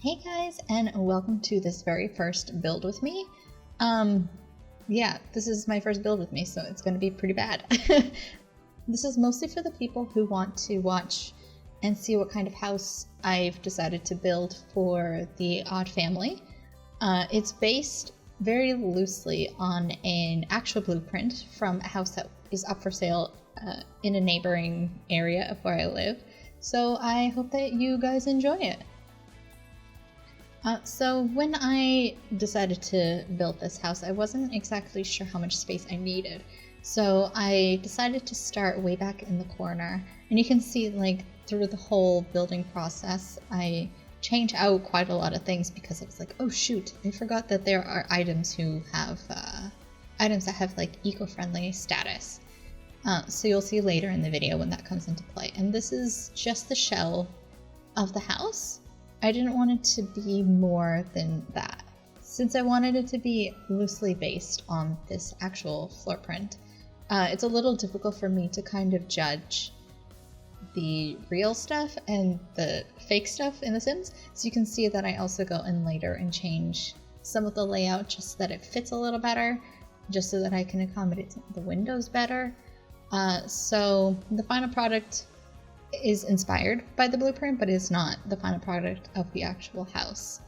Hey guys, and welcome to this very first build with me. Yeah, this is my first build with me, so it's going to be pretty bad. This is mostly for the people who want to watch and see what kind of house I've decided to build for the Odd Family. It's based very loosely on an actual blueprint from a house that is up for sale in a neighboring area of where I live. So I hope that you guys enjoy it. So when I decided to build this house, I wasn't exactly sure how much space I needed. So I decided to start way back in the corner. And you can see, like, through the whole building process, I changed out quite a lot of things because I was like, oh shoot, I forgot that there are items who have items that have like eco-friendly status. So you'll see later in the video when that comes into play. And this is just the shell of the house. I didn't want it to be more than that, since I wanted it to be loosely based on this actual floor print. It's a little difficult for me to kind of judge the real stuff and the fake stuff in The Sims, so you can see that I also go in later and change some of the layout just so that it fits a little better, just so that I can accommodate the windows better. So the final product is inspired by the blueprint, but is not the final product of the actual house.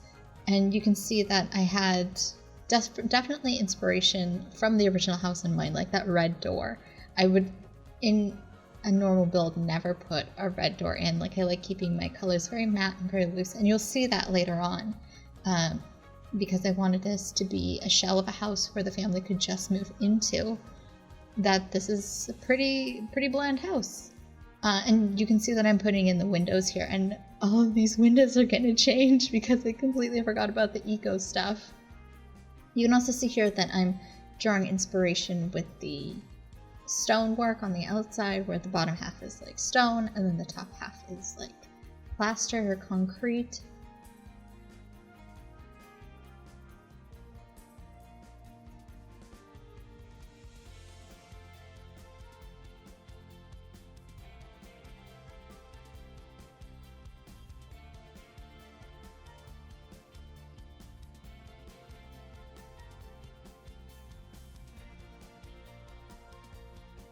And you can see that I had definitely inspiration from the original house in mind, like that red door. I would, in a normal build, never put a red door in. Like, I like keeping my colors very matte and very loose, and you'll see that later on, because I wanted this to be a shell of a house where the family could just move into. That this is a pretty bland house. And you can see that I'm putting in the windows here, and all of these windows are going to change because I completely forgot about the eco stuff. You can also see here that I'm drawing inspiration with the stonework on the outside, where the bottom half is like stone and then the top half is like plaster or concrete.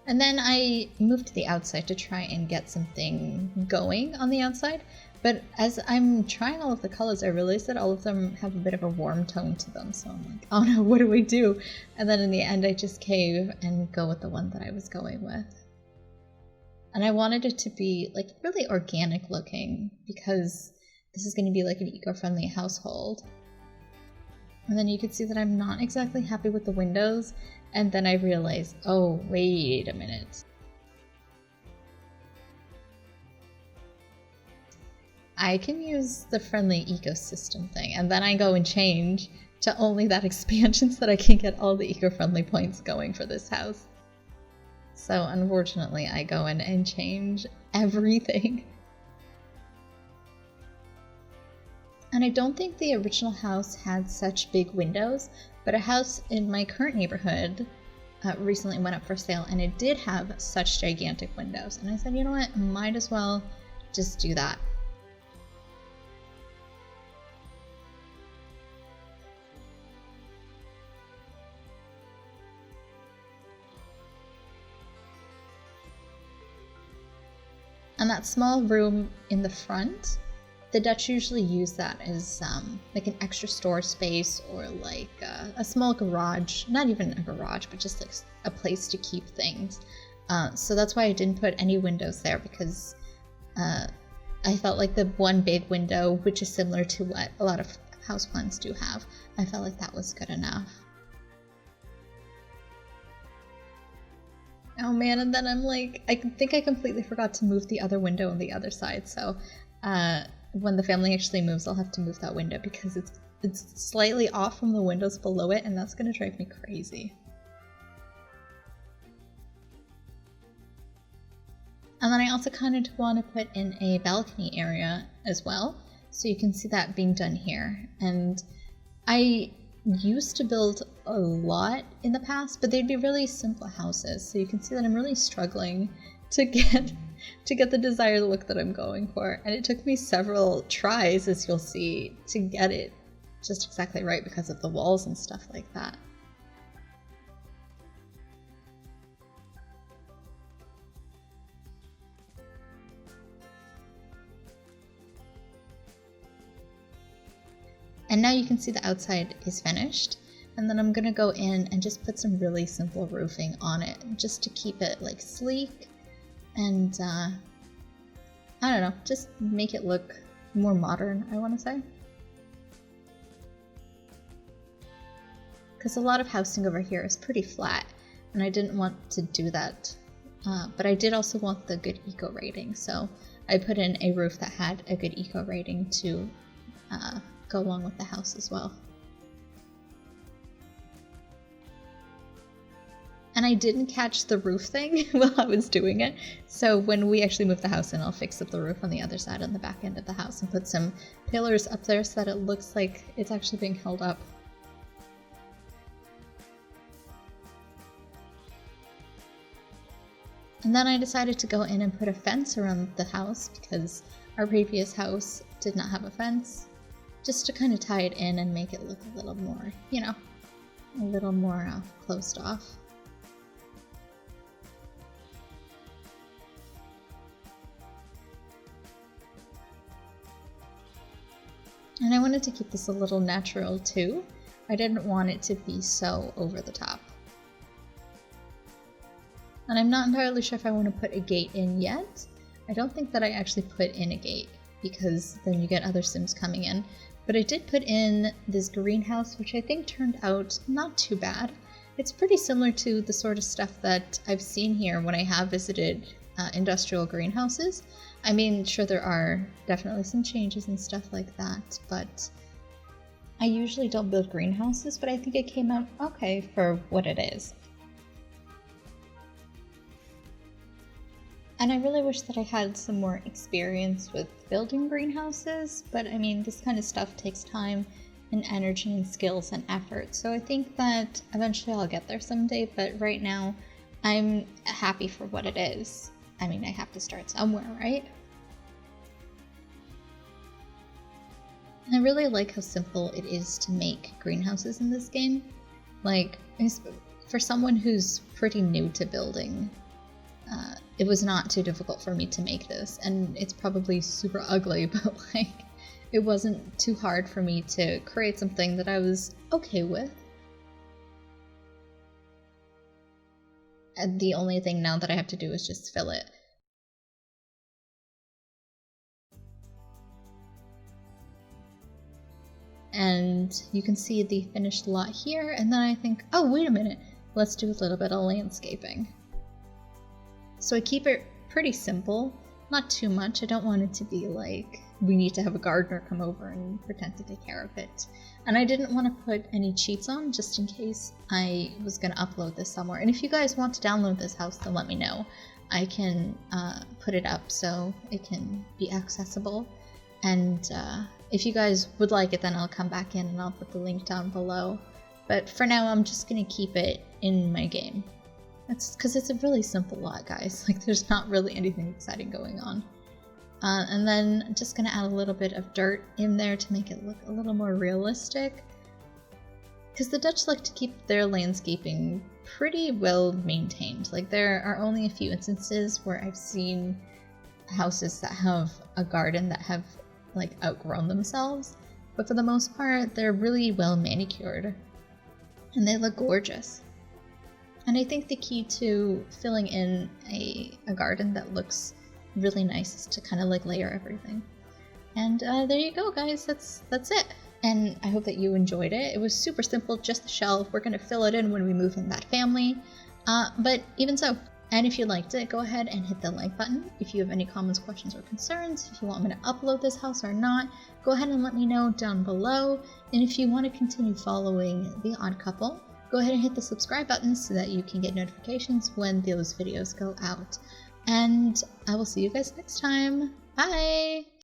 And then I moved to the outside to try and get something going on the outside. But as I'm trying all of the colors, I realized that all of them have a bit of a warm tone to them. So I'm like, oh no, what do we do? And then in the end, I just cave and go with the one that I was going with. And I wanted it to be like really organic looking, because this is going to be like an eco-friendly household. And then you can see that I'm not exactly happy with the windows. And then I realized, oh, wait a minute. I can use the friendly ecosystem thing, and then I go and change to only that expansion so that I can get all the eco-friendly points going for this house. So unfortunately, I go in and change everything. And I don't think the original house had such big windows, but a house in my current neighborhood recently went up for sale, and it did have such gigantic windows. And I said, you know what, might as well just do that. And that small room in the front, the Dutch usually use that as like an extra store space, or like a small garage. Not even a garage, but just like a place to keep things. So that's why I didn't put any windows there, because I felt like the one big window, which is similar to what a lot of houseplants do have, I felt like that was good enough. Oh man, and then I'm like, I think I completely forgot to move the other window on the other side, so when the family actually moves, I'll have to move that window because it's slightly off from the windows below it, and that's going to drive me crazy. And then I also kind of want to put in a balcony area as well, so you can see that being done here. And I used to build a lot in the past, but they'd be really simple houses, so you can see that I'm really struggling to get to get the desired look that I'm going for. And it took me several tries, as you'll see, to get it just exactly right because of the walls and stuff like that. And now you can see the outside is finished. And then I'm gonna go in and just put some really simple roofing on it, just to keep it like sleek and I don't know, just make it look more modern, I want to say. Because a lot of housing over here is pretty flat, and I didn't want to do that. But I did also want the good eco rating, so I put in a roof that had a good eco rating to go along with the house as well. And I didn't catch the roof thing while I was doing it, so when we actually move the house in, I'll fix up the roof on the other side on the back end of the house and put some pillars up there so that it looks like it's actually being held up. And then I decided to go in and put a fence around the house because our previous house did not have a fence, just to kind of tie it in and make it look a little more, you know, a little more closed off. And I wanted to keep this a little natural too. I didn't want it to be so over the top. And I'm not entirely sure if I want to put a gate in yet. I don't think that I actually put in a gate because then you get other Sims coming in. But I did put in this greenhouse, which I think turned out not too bad. It's pretty similar to the sort of stuff that I've seen here when I have visited industrial greenhouses. I mean, sure, there are definitely some changes and stuff like that, but I usually don't build greenhouses, but I think it came out okay for what it is. And I really wish that I had some more experience with building greenhouses, but I mean, this kind of stuff takes time and energy and skills and effort, so I think that eventually I'll get there someday, but right now I'm happy for what it is. I mean, I have to start somewhere, right? And I really like how simple it is to make greenhouses in this game. Like, for someone who's pretty new to building, it was not too difficult for me to make this, and it's probably super ugly, but like, it wasn't too hard for me to create something that I was okay with. And the only thing now that I have to do is just fill it. And you can see the finished lot here, and then I think, oh, wait a minute, let's do a little bit of landscaping. So I keep it pretty simple, not too much. I don't want it to be like, we need to have a gardener come over and pretend to take care of it. And I didn't want to put any cheats on, just in case I was going to upload this somewhere. And if you guys want to download this house, then let me know. I can put it up so it can be accessible. And if you guys would like it, then I'll come back in and I'll put the link down below. But for now, I'm just going to keep it in my game. That's because it's a really simple lot, guys. Like, there's not really anything exciting going on. And then I'm just going to add a little bit of dirt in there to make it look a little more realistic. Because the Dutch like to keep their landscaping pretty well maintained. Like, there are only a few instances where I've seen houses that have a garden that have like outgrown themselves. But for the most part, they're really well manicured. And they look gorgeous. And I think the key to filling in a garden that looks really nice is to kind of like layer everything. And there you go, guys. That's it. And I hope that you enjoyed it. It was super simple, just the shelf. We're going to fill it in when we move in that family. But even so, and if you liked it, go ahead and hit the like button. If you have any comments, questions, or concerns, if you want me to upload this house or not, go ahead and let me know down below. And if you want to continue following The Odd Couple, go ahead and hit the subscribe button so that you can get notifications when those videos go out. And I will see you guys next time. Bye!